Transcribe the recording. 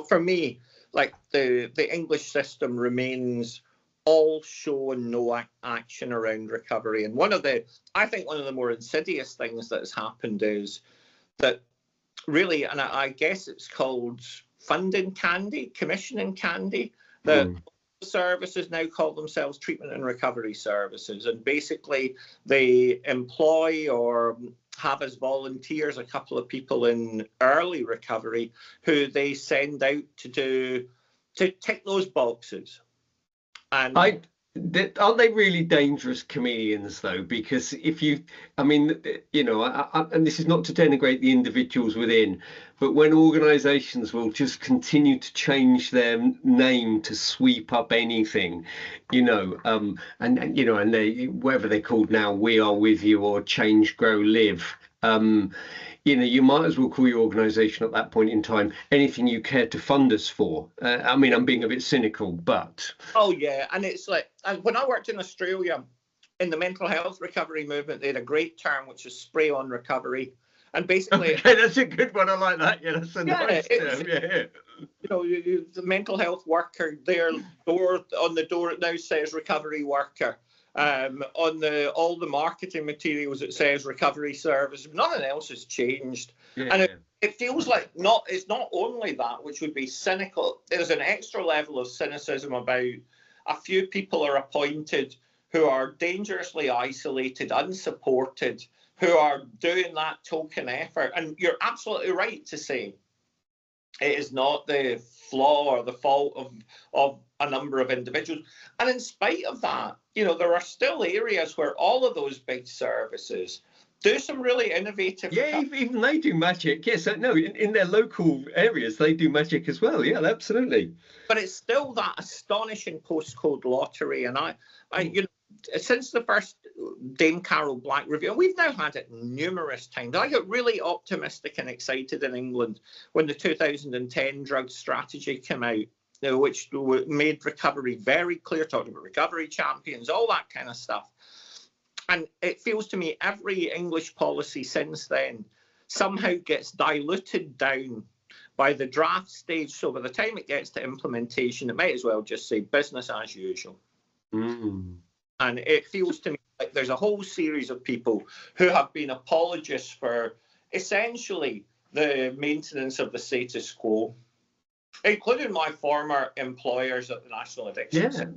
for me, like the English system remains all show and no action around recovery. And I think one of the more insidious things that has happened is that really, and I guess it's called funding candy, commissioning candy, that services now call themselves treatment and recovery services. And basically they employ or have as volunteers a couple of people in early recovery who they send out to tick those boxes. And aren't they really dangerous comedians though? Because and this is not to denigrate the individuals within, but when organizations will just continue to change their name to sweep up anything, and they, whatever they're called now, We Are With You or Change, Grow, Live, you might as well call your organization at that point in time anything you care to fund us for. I'm being a bit cynical, but... Oh, yeah. And it's like, when I worked in Australia, in the mental health recovery movement, they had a great term, which is spray on recovery. And basically... Okay, that's a good one. I like that. Yeah, that's a nice term. Yeah. The mental health worker, their door on the door, it now says recovery worker. On all the marketing materials, it says recovery service. Nothing else has changed. Yeah. And it feels like it's not only that, which would be cynical. There's an extra level of cynicism about a few people are appointed who are dangerously isolated, unsupported, who are doing that token effort. And you're absolutely right to say it is not the flaw or the fault of a number of individuals. And in spite of that, there are still areas where all of those big services do some really innovative... Yeah, even they do magic. Yes, no, in their local areas, they do magic as well. Yeah, absolutely. But it's still that astonishing postcode lottery. And since the first Dame Carol Black review, and we've now had it numerous times, I got really optimistic and excited in England when the 2010 drug strategy came out, which made recovery very clear, talking about recovery champions, all that kind of stuff. And it feels to me every English policy since then somehow gets diluted down by the draft stage. So by the time it gets to implementation, it might as well just say business as usual. And it feels to me like there's a whole series of people who have been apologists for essentially the maintenance of the status quo, including my former employers at the National Addiction Centre.